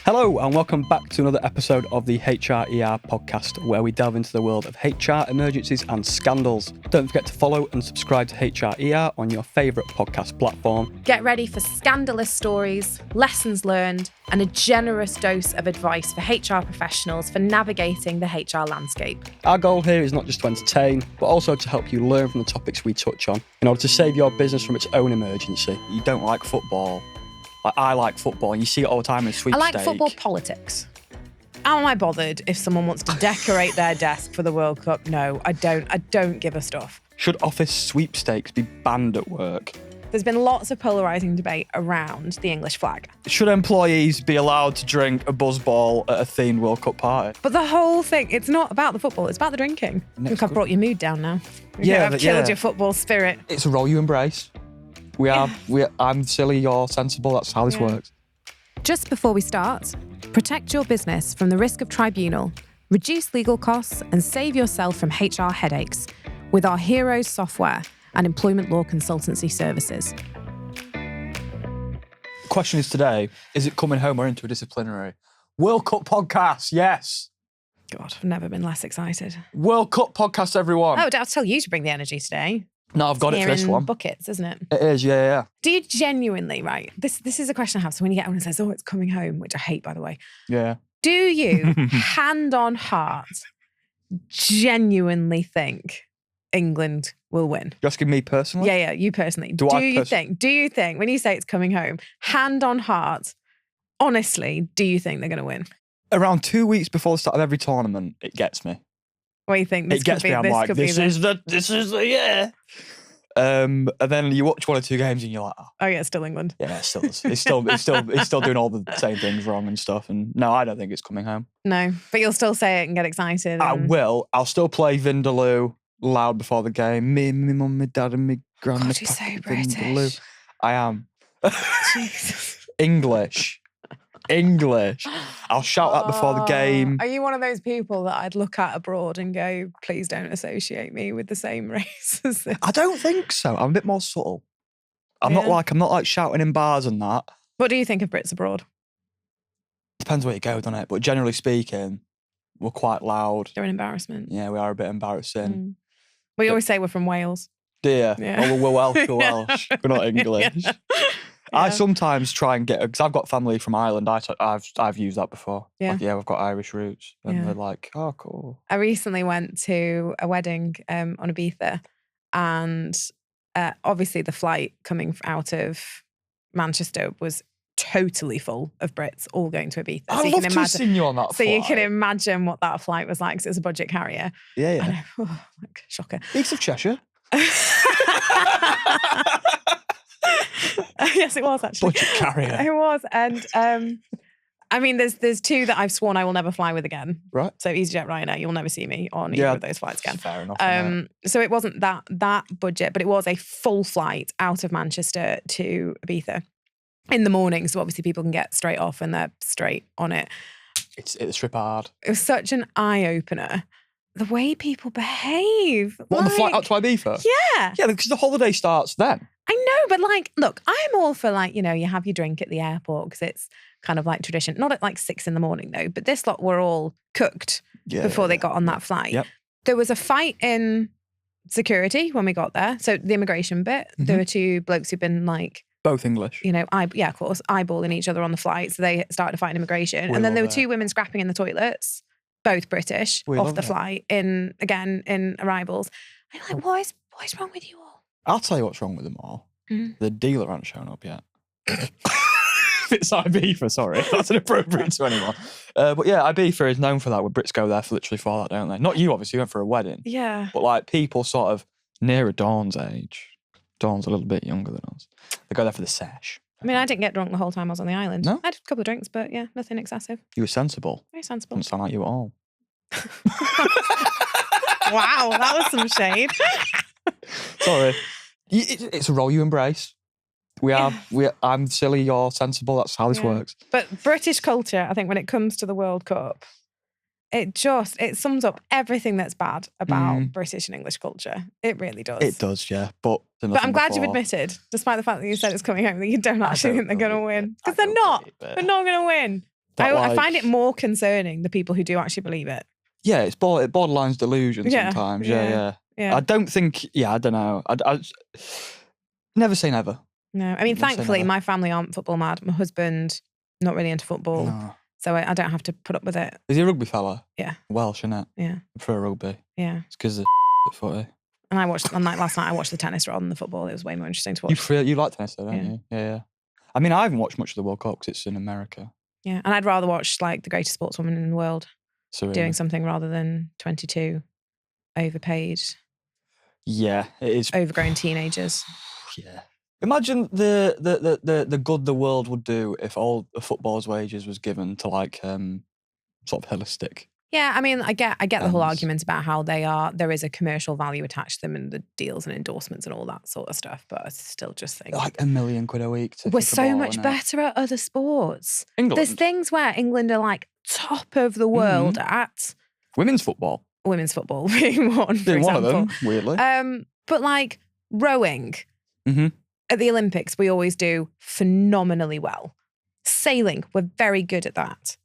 Hello and welcome back to another episode of the HRER podcast, where we delve into the world of HR emergencies and scandals. Don't forget to follow and subscribe to HRER on your favourite podcast platform. Get ready for scandalous stories, lessons learned, and a generous dose of advice for HR professionals for navigating the HR landscape. Our goal here is not just to entertain, but also to help you learn from the topics we touch on in order to save your business from its own emergency. You don't like football. I like football, and you see it all the time in sweepstakes. I like football politics. Am I bothered if someone wants to decorate their desk for the World Cup? No, I don't. I don't give a stuff. Should office sweepstakes be banned at work? There's been lots of polarising debate around the English flag. Should employees be allowed to drink a Buzzball at a themed World Cup party? But the whole thing, it's not about the football, it's about the drinking. I think I've brought your mood down now. I've killed your football spirit. It's a role you embrace. I'm silly, you're sensible, that's how this works. Just before we start, protect your business from the risk of tribunal, reduce legal costs, and save yourself from HR headaches with our Heroes software and employment law consultancy services. The question is today, is it coming home or into a disciplinary? World Cup podcast, yes. God, I've never been less excited. World Cup podcast, everyone. Oh, I'll tell you to bring the energy today. No, I've got it for this one. Buckets, isn't it? It is, yeah. Do you genuinely, right? This is a question I have. So when you get one and says, oh, it's coming home, which I hate, by the way. Yeah. Do you, hand on heart, genuinely think England will win? You're asking me personally? Yeah, you personally. Do you think, when you say it's coming home, hand on heart, honestly, do you think they're going to win? Around 2 weeks before the start of every tournament, it gets me. What do you think? This is the year. And then you watch one or two games and you're like, oh yeah, it's still England. Yeah, it's still doing all the same things wrong and stuff. And no, I don't think it's coming home. No, but you'll still say it and get excited. I will. I'll still play Vindaloo loud before the game. Me, mum, my dad, and my grandma. God, you're so British. Vindaloo. I am. Jesus. English. I'll shout that before the game. Are you one of those people that I'd look at abroad and go, please don't associate me with the same race as this? I don't think so. I'm a bit more subtle. I'm not like shouting in bars and that. What do you think of Brits abroad? Depends where you go, doesn't it? But generally speaking, we're quite loud. They're an embarrassment. Yeah, we are a bit embarrassing. We always say we're from Wales. Do you? Yeah. Oh, we're Welsh. We're Welsh. We're not English. Yeah. I sometimes try and get, because I've got family from Ireland. I've used that before. Yeah. Like, we've got Irish roots, and they're like, oh, cool. I recently went to a wedding on Ibiza, and obviously the flight coming out of Manchester was totally full of Brits all going to Ibiza. I'd love to have seen you on that flight. So you can imagine what that flight was like, because it was a budget carrier. Yeah. Shocker. East of Cheshire. Yes, it was actually. Budget carrier. It was. And I mean, there's two that I've sworn I will never fly with again. Right. So EasyJet, Ryanair, you'll never see me on either of those flights again. Fair enough. So it wasn't that budget, but it was a full flight out of Manchester to Ibiza in the morning. So obviously people can get straight off and they're straight on it. It's trip hard. It was such an eye-opener. The way people behave. What, on the flight out to Ibiza? Yeah. Yeah, because the holiday starts then. I know, but look, I'm all for you have your drink at the airport because it's kind of like tradition. Not at 6 a.m, though, but this lot were all cooked before they got on that flight. Yep. There was a fight in security when we got there. So the immigration bit, there were two blokes who'd been both English. Of course, eyeballing each other on the flight. So they started a fight in immigration. And then there were two women scrapping in the toilets, both British, off the flight, in arrivals. I'm like, what is wrong with you all? I'll tell you what's wrong with them all. The dealer hasn't shown up yet. It's Ibiza, sorry. That's inappropriate to anyone. But yeah, Ibiza is known for that, where Brits go there for that, don't they? Not you, obviously, you went for a wedding. Yeah. But people sort of nearer Dawn's age. Dawn's a little bit younger than us. They go there for the sesh. I mean, I didn't get drunk the whole time I was on the island. No? I had a couple of drinks, but yeah, nothing excessive. You were sensible. Very sensible. Doesn't sound like you at all. Wow, that was some shade. Sorry. It's a role you embrace. I'm silly, you're sensible. That's how this works. But British culture, I think, when it comes to the World Cup, it sums up everything that's bad about British and English culture. It really does. It does, yeah. But I'm glad you've admitted, despite the fact that you said it's coming home, that you don't actually think they're going to win. Because they're not. They're not going to win. I find it more concerning, the people who do actually believe it. Yeah, it's borderlines delusion sometimes. Yeah. I don't think, I don't know. I never say never. No, I mean, thankfully, my family aren't football mad. My husband, not really into football. No. So I don't have to put up with it. Is he a rugby fella? Yeah. Welsh, innit? Yeah. I prefer rugby. Yeah. It's because of at footy. And last night I watched the tennis rather than the football. It was way more interesting to watch. You like tennis though, don't you? Yeah. I mean, I haven't watched much of the World Cup because it's in America. Yeah, and I'd rather watch like the greatest sportswoman in the world doing something rather than 22 overpaid. Yeah, it is. Overgrown teenagers. Yeah. Imagine the good the world would do if all the footballers' wages was given to like sort of holistic. Yeah, I mean, I get the whole argument about how there is a commercial value attached to them and the deals and endorsements and all that sort of stuff, but I still just think like £1 million a week. We're so much better at other sports. England. There's things where England are like top of the world at women's football. Women's football being one, for example. One of them, weirdly. But like rowing at the Olympics, we always do phenomenally well. Sailing, we're very good at that.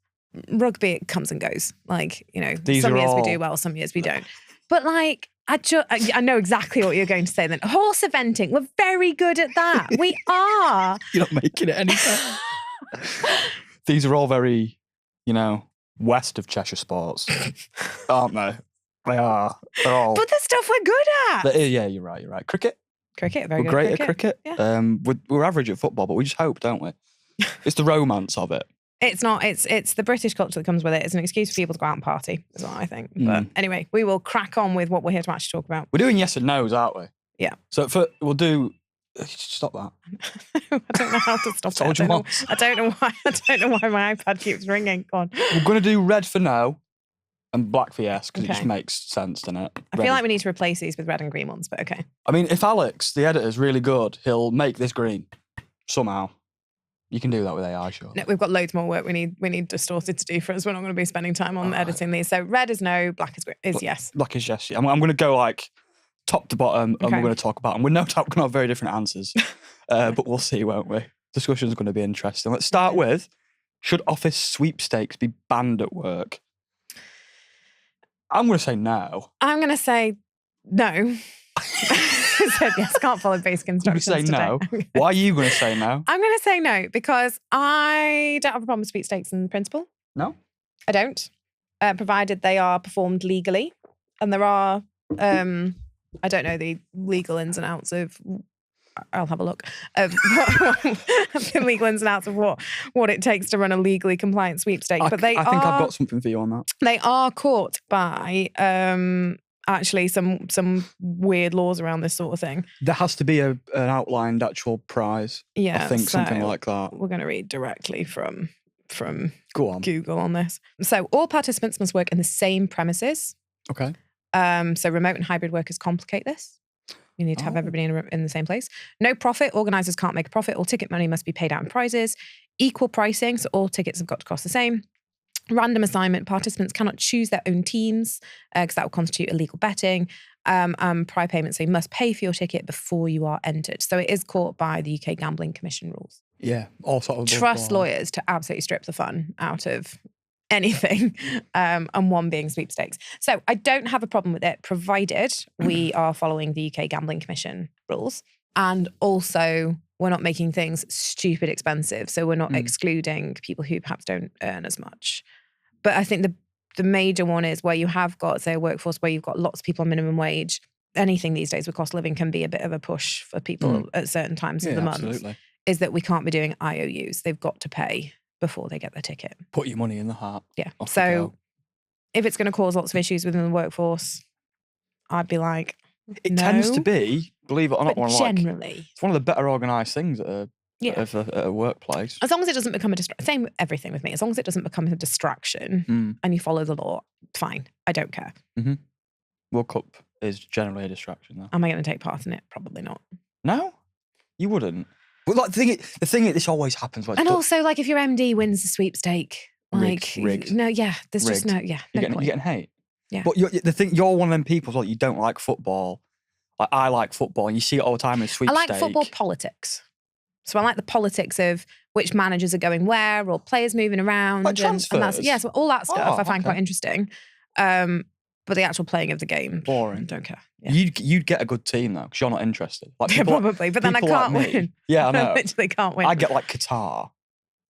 Rugby, it comes and goes. Like, you know, some years we do well, some years we don't. But like, I know exactly what you're going to say then. Horse eventing, we're very good at that. We are. You're not making it any better. These are all very, west of Cheshire sports, aren't they? They are. They're all. But the stuff we're good at. Yeah, you're right. Cricket, very good. We're great at cricket. Yeah. We're average at football, but we just hope, don't we? It's the romance of it. It's not. It's the British culture that comes with it. It's an excuse for people to go out and party, is what I think. But anyway, we will crack on with what we're here to actually talk about. We're doing yes and no's, aren't we? Yeah. So we'll do. Stop that. I don't know how to stop it. I don't know why my iPad keeps ringing. Go on. We're going to do red for no and black for yes because it just makes sense, doesn't it? I feel like we need to replace these with red and green ones, but okay. I mean, if Alex, the editor, is really good, he'll make this green somehow. You can do that with AI, sure. No, we've got loads more work we need Distorted to do for us. We're not going to be spending time on editing these. So red is no, black is yes. Black is yes. I'm going to go like top to bottom and we're going to talk about them. We're no doubt going to have very different answers, but we'll see, won't we? Discussion's going to be interesting. Let's start with, should office sweepstakes be banned at work? I'm going to say no. I'm going to say no. Said yes, can't follow basic instructions. You say no. Why are you going to say no? I'm going to say no because I don't have a problem with sweepstakes in principle. No? I don't. Provided they are performed legally. And there are, I don't know the legal ins and outs of, I'll have a look, of the legal ins and outs of what it takes to run a legally compliant sweepstake. But I think I've got something for you on that. They are caught by... actually some weird laws around this sort of thing. There has to be an outlined actual prize. Yeah, I think something like that. We're going to read directly from Google on this. So all participants must work in the same premises. Okay. So remote and hybrid workers complicate this. You need to have everybody in the same place. No profit. Organisers can't make a profit. All ticket money must be paid out in prizes. Equal pricing. So all tickets have got to cost the same. Random assignment. Participants cannot choose their own teams because that will constitute illegal betting. Prior payment. So you must pay for your ticket before you are entered. So it is caught by the UK Gambling Commission rules. Yeah. All sort of trust lawyers to absolutely strip the fun out of anything, and one being sweepstakes. So I don't have a problem with it, provided we are following the UK Gambling Commission rules. And also, we're not making things stupid expensive. So we're not excluding people who perhaps don't earn as much. But I think the major one is where you have got, say, a workforce where you've got lots of people on minimum wage. Anything these days with cost of living can be a bit of a push for people at certain times of the month. Absolutely. Is that we can't be doing IOUs. They've got to pay before they get their ticket. Put your money in the heart. Yeah. So if it's going to cause lots of issues within the workforce, I'd be like, it tends to be, believe it or not, generally, it's one of the better organised things at a workplace. As long as it doesn't become a distraction. Same with everything with me. As long as it doesn't become a distraction and you follow the law, fine. I don't care. Mm-hmm. World Cup is generally a distraction, though. Am I going to take part in it? Probably not. No? You wouldn't? Well, like, the thing this always happens. Like, and also, like, if your MD wins the sweepstake, like, rigged. No, yeah, there's just no, yeah, no point. You're getting hate. Yeah. But you're one of them people like you don't like football. Like I like football, and you see it all the time in sweepstakes. I like football politics. So I like the politics of which managers are going where or players moving around. Like transfers? So all that stuff I find okay. quite interesting. But the actual playing of the game, boring. Don't care. Yeah. You'd get a good team though, because you're not interested. Like Yeah, probably, but then I can't win. Yeah, I know. I literally can't win. I get like Qatar,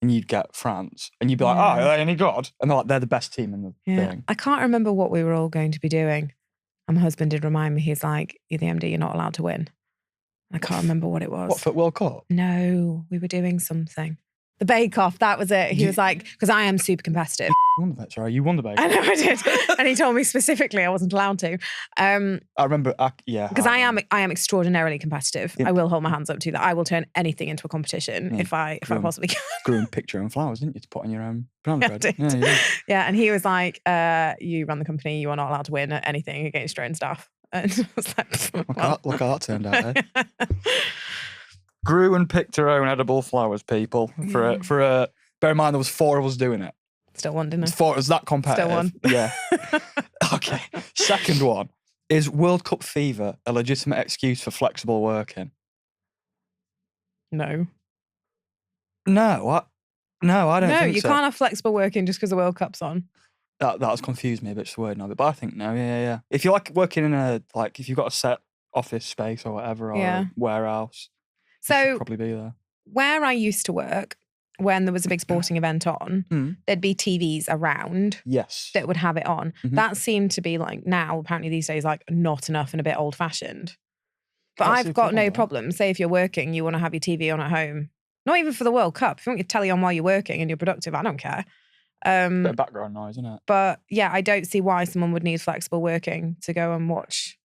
and you'd get France, and you'd be like, oh, are they any good? And they're the best team in the thing. I can't remember what we were all going to be doing. And my husband did remind me, he's like, you're the MD, you're not allowed to win. I can't remember what it was. What, for World Cup? No, we were doing something. The Bake Off, that was it. He was like, because I am super competitive. You won the Bake Off. You won the Bake Off. I know I did. And he told me specifically I wasn't allowed to. I remember, because I am extraordinarily competitive. I will hold my hands up to that. I will turn anything into a competition if I possibly can. Grew in picture and flowers, didn't you, to put on your own brand bread? I did. Yeah, and he was like, you run the company, you are not allowed to win at anything against your own staff. And I was like, look how that turned out, eh? Grew and picked her own edible flowers, people. For a bear in mind, there was 4 of us doing it. Still won, didn't I? It was that competitive. Still won. Yeah. Okay. Second one. Is World Cup fever a legitimate excuse for flexible working? No. No, I don't think so. No, you can't have flexible working just because the World Cup's on. That has confused me a bit, just the word now, but I think no, yeah. If you like working in if you've got a set office space or whatever, or a warehouse, you should probably be there. Where I used to work, when there was a big sporting event on, there'd be TVs around that would have it on. That seemed to be like now, apparently these days, like not enough and a bit old fashioned. But I've got no problem. Say if you're working, you want to have your TV on at home. Not even for the World Cup. If you want your telly on while you're working and you're productive, I don't care. Bit of background noise, isn't it? But yeah, I don't see why someone would need flexible working to go and watch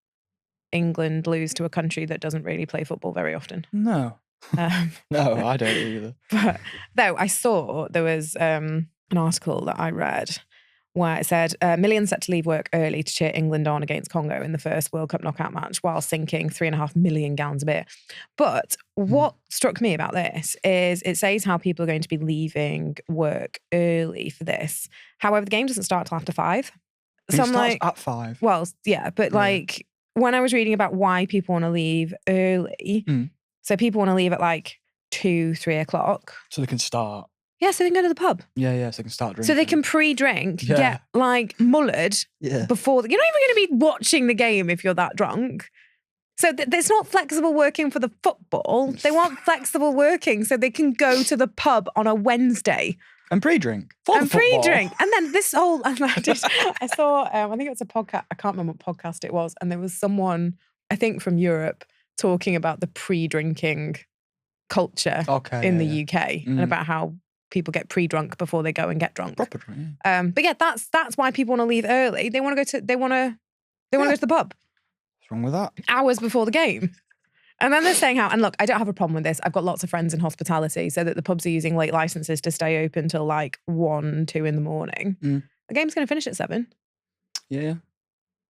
England lose to a country that doesn't really play football very often. No. No, I don't either. But though I saw there was an article that I read where it said millions set to leave work early to cheer England on against Congo in the first World Cup knockout match while sinking 3.5 million gallons of beer. But what struck me about this is it says how people are going to be leaving work early for this. However, the game doesn't start till after 5. So I'm like, at 5. Well, yeah, but like when I was reading about why people want to leave early, so people want to leave at like 2-3 o'clock. So they can start. Yeah, so they can go to the pub. Yeah, so they can start drinking. So they can pre-drink, get like mullered before. You're not even going to be watching the game if you're that drunk. So it's not flexible working for the football. They want flexible working so they can go to the pub on a Wednesday. And pre-drink. And pre-drink. And then this whole, I saw, I think it was a podcast, I can't remember what podcast it was. And there was someone, I think from Europe, talking about the pre-drinking culture in the UK and about how people get pre-drunk before they go and get drunk. Proper drink. But yeah, that's why people want to leave early. They want to go to go to the pub. What's wrong with that? Hours before the game. And then they're saying how, and look, I don't have a problem with this. I've got lots of friends in hospitality, so that the pubs are using late licenses to stay open till like 1, 2 in the morning. The game's going to finish at 7. Yeah.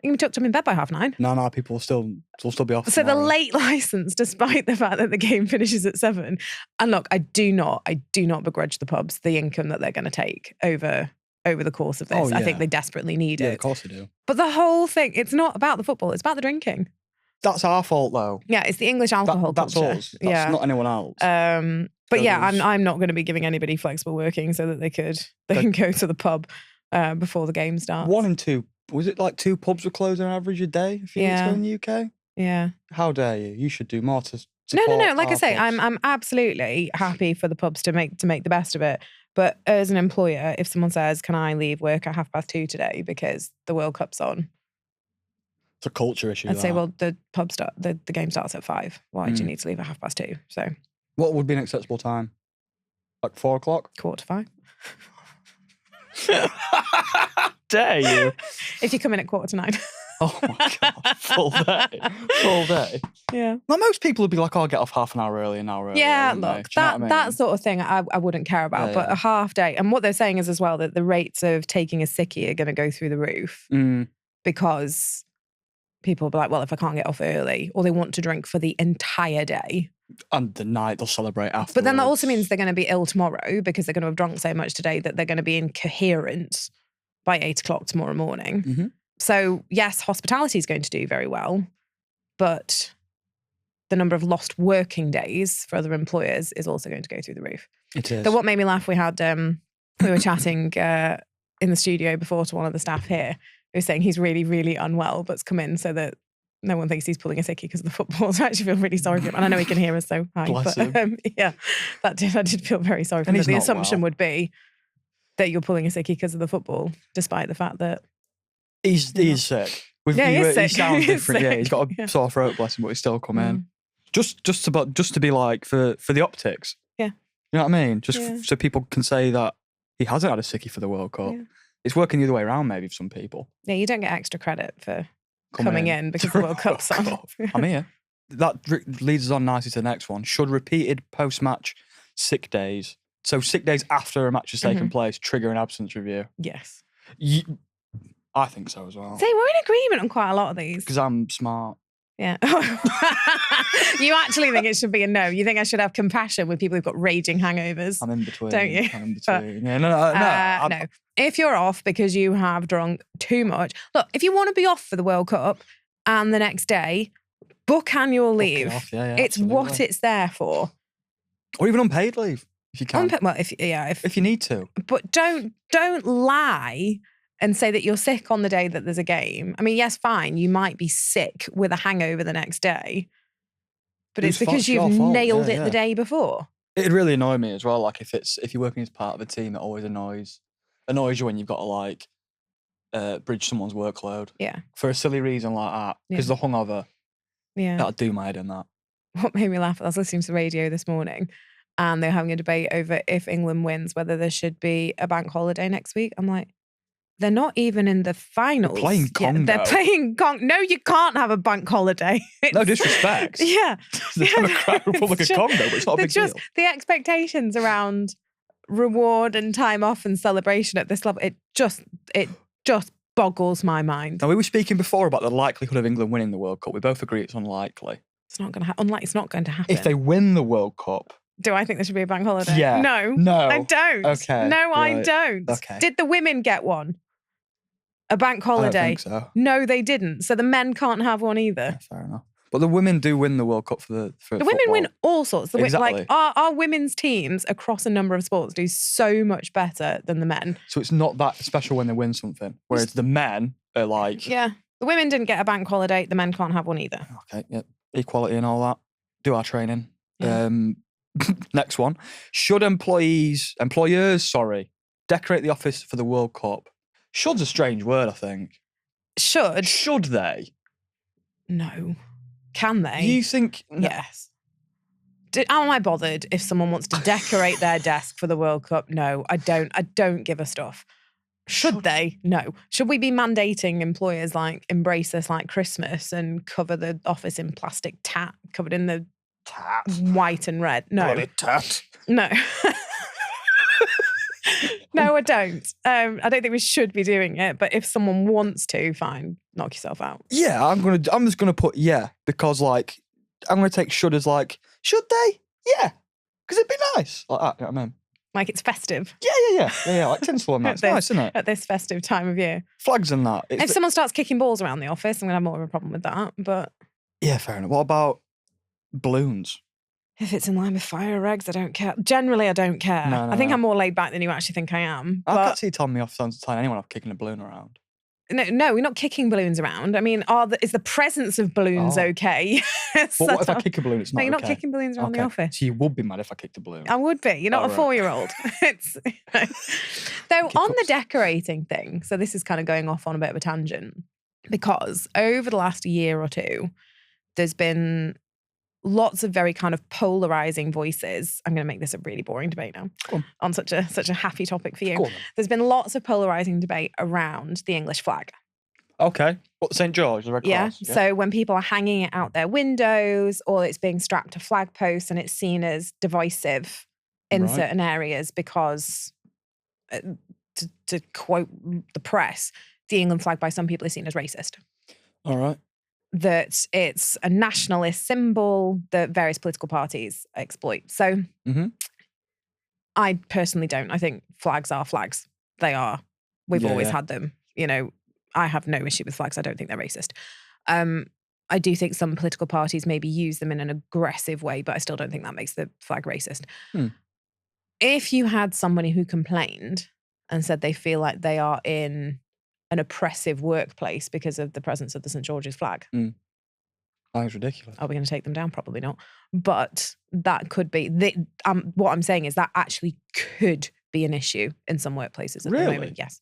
You can be tucked up in bed by 9:30. No, people will still be off. So tomorrow. the late license, despite the fact that the game finishes at 7. And look, I do not begrudge the pubs the income that they're going to take over the course of this. Oh, yeah. I think they desperately need it. Yeah, of course they do. But the whole thing, it's not about the football, it's about the drinking. That's our fault, though. Yeah, it's the English alcohol that's culture. Us. That's not anyone else. But yeah, I'm not going to be giving anybody flexible working so that they can go to the pub before the game starts. 1 and 2. Was it like 2 pubs were closed on average a day a few weeks ago in the UK? Yeah. How dare you? You should do more to No. support Like I say, pubs. I'm absolutely happy for the pubs to make the best of it. But as an employer, if someone says, "Can I leave work at 2:30 today because the World Cup's on?" It's a culture issue. I'd say, well, the game starts at 5. Why do you need to leave at 2:30? So, what would be an acceptable time? Like 4 o'clock? 4:45. Dare you? If you come in at 8:45. Oh my God. Full day. Yeah. Well, most people would be like, I'll get off half an hour early, an hour early. Yeah, wouldn't they? look, Do you know what I mean? that sort of thing I wouldn't care about. But a half day, and what they're saying is as well that the rates of taking a sickie are going to go through the roof because people will be like, well, if I can't get off early, or they want to drink for the entire day. And the night they'll celebrate afterwards. But then that also means they're going to be ill tomorrow because they're going to have drunk so much today that they're going to be incoherent by 8 o'clock tomorrow morning. So yes, hospitality is going to do very well, but the number of lost working days for other employers is also going to go through the roof. It is. So what made me laugh, we were chatting in the studio before to one of the staff here, who was saying he's really, really unwell, but's come in so that no one thinks he's pulling a sickie because of the football. So I actually feel really sorry for him. And I know he can hear us, so hi. Bless but him. yeah, I did feel very sorry for him. The assumption would be that you're pulling a sickie because of the football, despite the fact that he's sick. He's sick. He sounds different. Sick. Yeah, he's got a sore throat, bless him, but he's still come in. Just to be like for the optics. Yeah. You know what I mean? Just so people can say that he hasn't had a sickie for the World Cup. Yeah. It's working the other way around, maybe, for some people. Yeah, you don't get extra credit for coming in because the World Cup's on. I'm here. That leads us on nicely to the next one. Should repeated post-match sick days, so sick days after a match has taken place, trigger an absence review? Yes. I think so as well. See, we're in agreement on quite a lot of these. Because I'm smart. Yeah. You actually think it should be a no. You think I should have compassion with people who've got raging hangovers. I'm in between. Don't you? I'm in between. Yeah, no. No. If you're off because you have drunk too much, look, if you want to be off for the World Cup and the next day, book annual leave. It's absolutely. what it's there for. Or even unpaid leave, if you can. If you need to. But don't lie and say that you're sick on the day that there's a game. I mean, yes, fine, you might be sick with a hangover the next day, but it's because you've nailed it the day before. It'd really annoy me as well, like if you're working as part of a team, that always annoys you when you've got to bridge someone's workload. Yeah. For a silly reason like that. Because the hungover. Yeah. That'd do my head in that. What made me laugh, I was listening to the radio this morning and they were having a debate over if England wins, whether there should be a bank holiday next week. I'm like, they're not even in the finals. They're playing Congo. Yeah, they're playing Congo. No, you can't have a bank holiday. No disrespect. Yeah. The Democratic Republic of Congo, but it's not a big deal. The expectations around reward and time off and celebration at this level, it just boggles my mind. Now, we were speaking before about the likelihood of England winning the World Cup. We both agree it's unlikely. It's not going to happen. It's not going to happen. If they win the World Cup. Do I think there should be a bank holiday? Yeah. No. I don't. Okay. No, right. I don't. Okay. Did the women get one? A bank holiday? I don't think so. No, they didn't. So the men can't have one either. Yeah, fair enough. But the women do win the World Cup for the football. women win all sorts. Exactly. Like our women's teams across a number of sports do so much better than the men. So it's not that special when they win something. Whereas the men are like... Yeah. The women didn't get a bank holiday. The men can't have one either. Okay, yeah. Equality and all that. Do our training. Yeah. Next one. Should employers, decorate the office for the World Cup? Should's a strange word, I think. Should? Should they? No. Can they? You think... No. Yes. Am I bothered if someone wants to decorate their desk for the World Cup? No, I don't. I don't give a stuff. Should they? No. Should we be mandating employers like embrace this like Christmas and cover the office in plastic tat covered in the white and red? No. Bloody tat. No. No, I don't. I don't think we should be doing it. But if someone wants to, fine, knock yourself out. Yeah, I'm just gonna put because like I'm gonna take should as like should they? Yeah, because it'd be nice like that. You know what I mean? Like it's festive. Yeah. Like tinsel and that. It's nice, isn't it? At this festive time of year. Flags and that. If someone starts kicking balls around the office, I'm gonna have more of a problem with that. But yeah, fair enough. What about balloons? If it's in line with fire regs, I don't care. Generally, I don't care. No, I think I'm more laid back than you actually think I am. I can't see you telling me off time to time anyone off kicking a balloon around. No, we're not kicking balloons around. I mean, is the presence of balloons okay? But what if I kick a balloon? It's not. No, you're not kicking balloons around the office. So you would be mad if I kicked a balloon. I would be. You're not a 4-year-old. Though on the decorating thing, so this is kind of going off on a bit of a tangent, because over the last year or two, there's been lots of very kind of polarizing voices. I'm going to make this a really boring debate now on such a happy topic for you. There's been lots of polarizing debate around the English flag. Okay. What, St. George, the Red Cross? Yeah. So when people are hanging it out their windows or it's being strapped to flag posts and it's seen as divisive in certain areas because, to quote the press, the England flag by some people is seen as racist. All right. That it's a nationalist symbol that various political parties exploit. So I personally don't. I think flags are flags. They are. We've always had them. You know, I have no issue with flags. I don't think they're racist. I do think some political parties maybe use them in an aggressive way, but I still don't think that makes the flag racist. If you had somebody who complained and said they feel like they are in an oppressive workplace because of the presence of the St. George's flag. That is ridiculous. Are we going to take them down? Probably not. But that could be, what I'm saying is that actually could be an issue in some workplaces at the moment. Yes.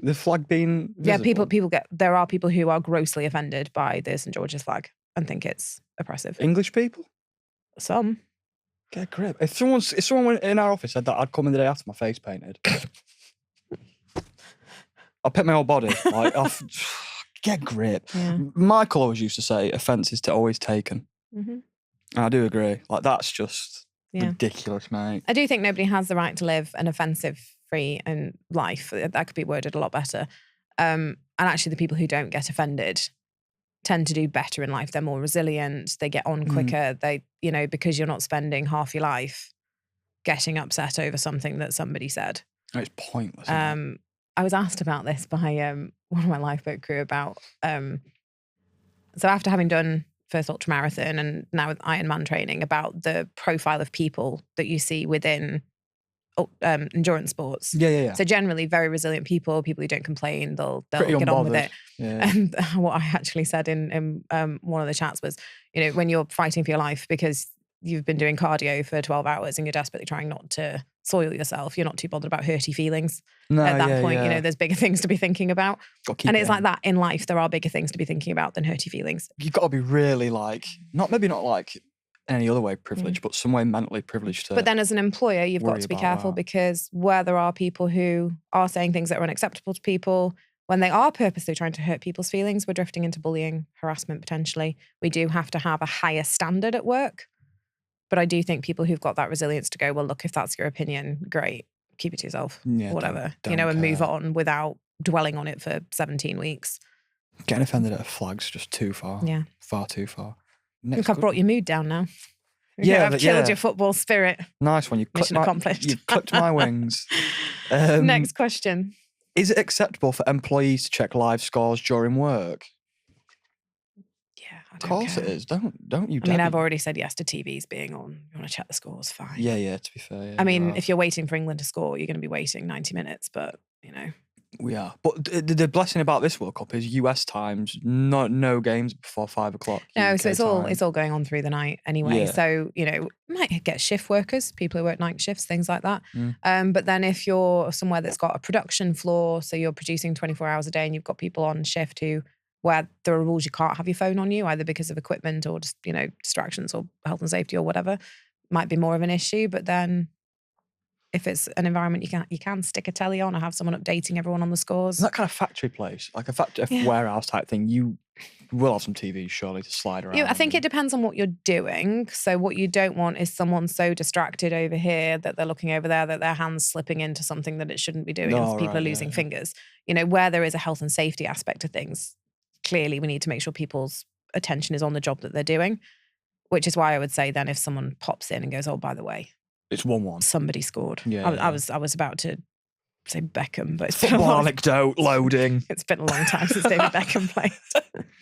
The flag being visible? Yeah, there are people who are grossly offended by the St. George's flag and think it's oppressive. English people? Some. Get a grip. If someone in our office said that, I'd come in the day after my face painted. I'll pick my whole body. Like, get a grip. Yeah. Michael always used to say, offence is always taken. And I do agree. Like, that's just ridiculous, mate. I do think nobody has the right to live an offensive-free life. That could be worded a lot better. And actually, the people who don't get offended tend to do better in life. They're more resilient. They get on quicker. They, because you're not spending half your life getting upset over something that somebody said. It's pointless. I was asked about this by one of my lifeboat crew about, so after having done first ultramarathon and now with Ironman training, about the profile of people that you see within endurance sports. Yeah. So generally very resilient people who don't complain, they'll get on with it. Yeah. And what I actually said in one of the chats was, when you're fighting for your life because you've been doing cardio for 12 hours and you're desperately trying not to soil yourself, you're not too bothered about hurty feelings. At that point, there's bigger things to be thinking about. And it's like that in life. There are bigger things to be thinking about than hurty feelings. You've got to be really maybe not like any other way privileged, but some way mentally privileged to. But then as an employer, you've got to be careful because where there are people who are saying things that are unacceptable to people, when they are purposely trying to hurt people's feelings, we're drifting into bullying, harassment potentially. We do have to have a higher standard at work. But I do think people who've got that resilience to go, well, look, if that's your opinion, great, keep it to yourself, whatever, don't and move on without dwelling on it for 17 weeks. Getting offended at a flag's just too far. Yeah. Far too far. Look, I've brought your mood down now. I've killed your football spirit. Nice one. Mission accomplished. You've clipped my wings. Next question. Is it acceptable for employees to check live scores during work? Yeah, I don't Of course care. it is. Don't you? I mean, I've already said yes to TVs being on. You want to check the scores, fine. Yeah, to be fair. Yeah, I mean, if you're waiting for England to score, you're going to be waiting 90 minutes, but, We are. But the blessing about this World Cup is US times, no games before 5 o'clock. No, UK so it's all going on through the night anyway. Yeah. So, might get shift workers, people who work night shifts, things like that. But then if you're somewhere that's got a production floor, so you're producing 24 hours a day and you've got people on shift where there are rules you can't have your phone on you, either because of equipment or just, distractions or health and safety or whatever, might be more of an issue. But then if it's an environment you can stick a telly on or have someone updating everyone on the scores. That kind of factory place, like a warehouse type thing, you will have some TVs surely to slide around. I think it depends on what you're doing. So what you don't want is someone so distracted over here that they're looking over there, that their hand's slipping into something that it shouldn't be doing and people are losing fingers. Where there is a health and safety aspect of things, clearly we need to make sure people's attention is on the job that they're doing, which is why I would say then if someone pops in and goes, oh, by the way, it's 1-1. somebody scored. Yeah, I was about to say Beckham, but it's been football anecdote loading. It's been a long time since David Beckham played.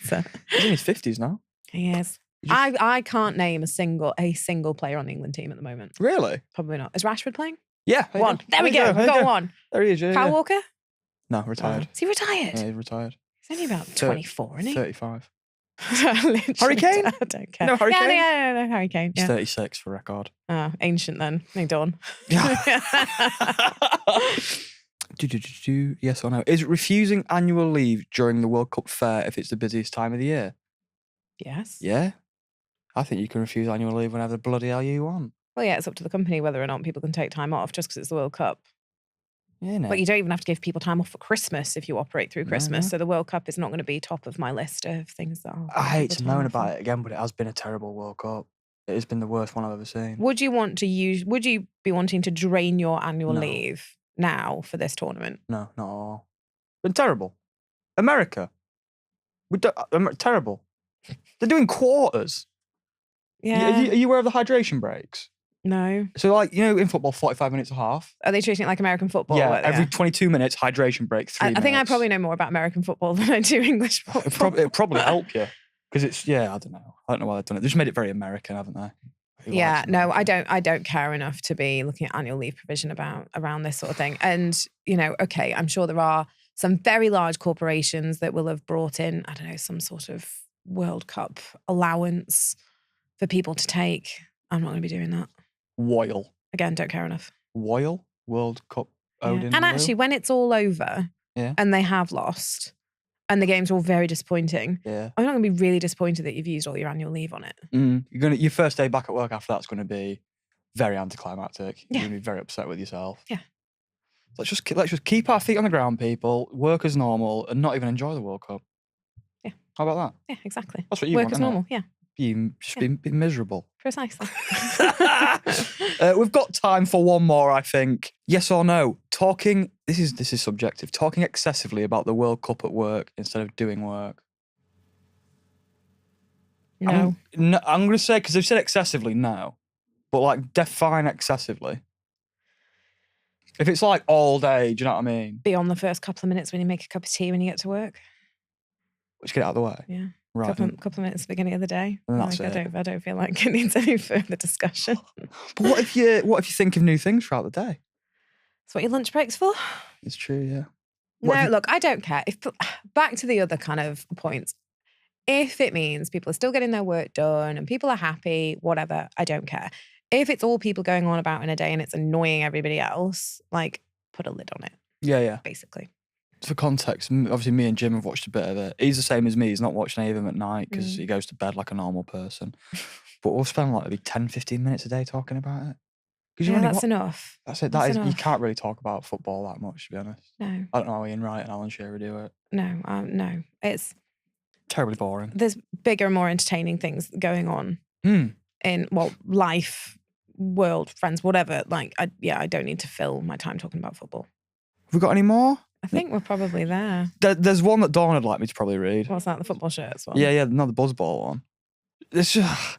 So. He's in his 50s now. He is. I can't name a single player on the England team at the moment. Really? Probably not. Is Rashford playing? Yeah. One. There we go. Go on. There he is. Yeah, Kyle Walker? No, retired. Is he retired? Yeah, he's retired. He's only about 24, isn't he? 35. Harry Kane? I don't care. No, Harry Kane? Yeah, Harry Kane. He's 36 for record. Oh, ancient then. Hey, Dawn. Yes or no? Is refusing annual leave during the World Cup fair if it's the busiest time of the year? Yes. Yeah. I think you can refuse annual leave whenever the bloody hell you want. Well, yeah, it's up to the company whether or not people can take time off just because it's the World Cup. Yeah, no. But you don't even have to give people time off for Christmas if you operate through Christmas. So the World Cup is not going to be top of my list of things that I hate to moan about it again, but it has been a terrible World Cup. It has been the worst one I've ever seen. Would you be wanting to drain your annual leave now for this tournament? No, not at all. Been terrible. America. Terrible. They're doing quarters. Yeah. Are you aware of the hydration breaks? No. So, in football, 45 minutes a half. Are they treating it like American football? Yeah, every 22 minutes, hydration break, 3 minutes. I think I probably know more about American football than I do English football. It'd probably help you. Because it's, I don't know. I don't know why they've done it. They've just made it very American, haven't they? Yeah, no, I don't care enough to be looking at annual leave provision around this sort of thing. And, okay, I'm sure there are some very large corporations that will have brought in, I don't know, some sort of World Cup allowance for people to take. I'm not going to be doing that. Woyle. Again, don't care enough. Woyle? World Cup Odin. And actually, when it's all over and they have lost and the games are all very disappointing, I'm not going to be really disappointed that you've used all your annual leave on it. Your first day back at work after that's going to be very anticlimactic. You're going to be very upset with yourself. Yeah. Let's just keep our feet on the ground, people, work as normal, and not even enjoy the World Cup. Yeah. How about that? Yeah, exactly. That's what you work want, as normal, yeah. Be miserable. Precisely. We've got time for one more, I think. Yes or no? This is subjective. Talking excessively about the World Cup at work instead of doing work. No. I'm going to say, because they've said excessively, no. But like, define excessively. If it's like all day, do you know what I mean? Beyond the first couple of minutes when you make a cup of tea when you get to work. Just get it out of the way. Yeah. Right. Couple of minutes at the beginning of the day. And that's I don't feel like it needs any further discussion. But what if you think of new things throughout the day? That's what your lunch break's for. It's true, yeah. Look, I don't care. Back to the other kind of points. If it means people are still getting their work done and people are happy, whatever, I don't care. If it's all people going on about in a day and it's annoying everybody else, like, put a lid on it. Yeah. Basically. For context, obviously me and Jim have watched a bit of it. He's the same as me. He's not watching any of them at night because he goes to bed like a normal person. But we'll spend like maybe 10, 15 minutes a day talking about it. That's enough. That's it. You can't really talk about football that much, to be honest. No. I don't know how Ian Wright and Alan Shearer do it. No. It's terribly boring. There's bigger, more entertaining things going on in, life, world, friends, whatever. Like, I don't need to fill my time talking about football. Have we got any more? I think we're probably there. There's one that Dawn would like me to probably read. What's that? The football shirts one? Yeah, no, the Buzzball one. It's just,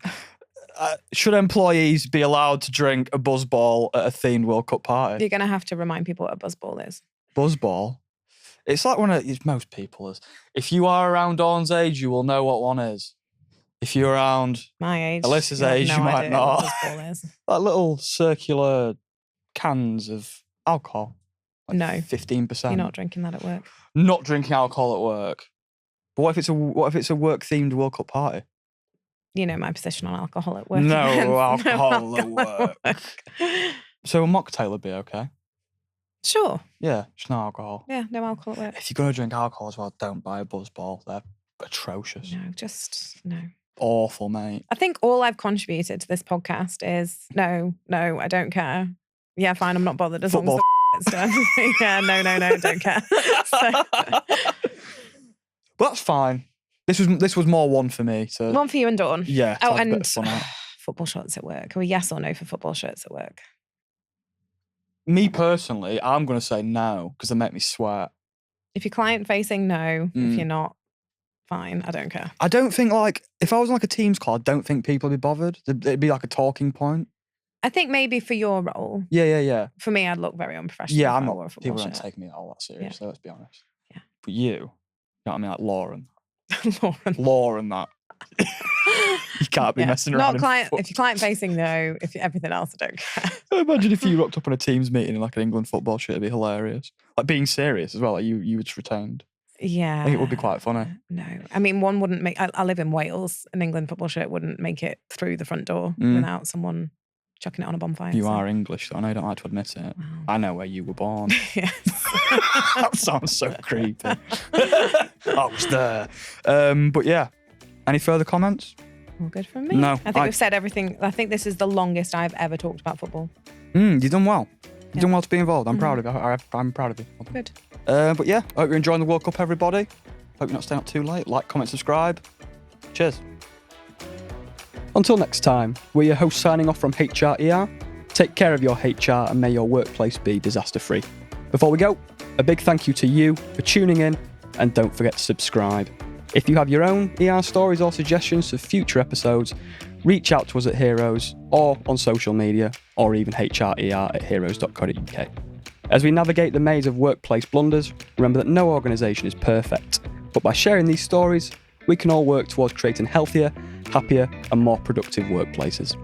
should employees be allowed to drink a Buzzball at a themed World Cup party? You're going to have to remind people what a Buzzball is. Buzzball? It's like most people is. If you are around Dawn's age, you will know what one is. If you're around my age, Alyssa's age, you might not. What Buzzball is. Like little circular cans of alcohol. Like no, 15%. You're not drinking that at work. Not drinking alcohol at work. But what if it's a work themed World Cup party? You know my position on alcohol at work. No alcohol at work. So a mocktail would be okay. Sure. Yeah, just no alcohol. Yeah, no alcohol at work. If you're going to drink alcohol as well, don't buy a Buzzball. They're atrocious. No. Awful, mate. I think all I've contributed to this podcast is no, I don't care. Yeah, fine, I'm not bothered as long as it's done. Yeah, no, don't care. But that's fine. This was more one for me. So one for you and Dawn. Yeah. Oh, and football shirts at work. Are we yes or no for football shirts at work? Me personally, I'm going to say no because they make me sweat. If you're client facing, no. If you're not, fine. I don't care. I don't think if I was on a Teams call, I don't think people would be bothered. It'd be like a talking point. I think maybe for your role. Yeah. For me, I'd look very unprofessional. Yeah, I'm not. People don't take me all that seriously. Let's be honest. Yeah. But you know what I mean, like Lauren. Lauren, that. You can't be messing around. Not client. If you're client facing, no. If you're everything else, I don't care. Imagine if you rocked up on a Teams meeting in like an England football shirt, it'd be hilarious. Like being serious as well. Like you were just retained. Yeah. I think it would be quite funny. No. I mean, one wouldn't make. I live in Wales. An England football shirt wouldn't make it through the front door without someone chucking it on a bonfire. You are English, so I know you don't like to admit it. Wow. I know where you were born. Yes. That sounds so creepy. I was there. But yeah. Any further comments? All good from me. No. I think we've said everything. I think this is the longest I've ever talked about football. You've done well. You've done well to be involved. I'm proud of you. I'm proud of you. Good. But yeah, I hope you're enjoying the World Cup, everybody. Hope you're not staying up too late. Like, comment, subscribe. Cheers. Until next time, we're your hosts signing off from HRER. Take care of your HR and may your workplace be disaster-free. Before we go, a big thank you to you for tuning in and don't forget to subscribe. If you have your own ER stories or suggestions for future episodes, reach out to us at Heroes or on social media or even hrer@heroes.co.uk. As we navigate the maze of workplace blunders, remember that no organisation is perfect, but by sharing these stories, we can all work towards creating healthier, happier, and more productive workplaces.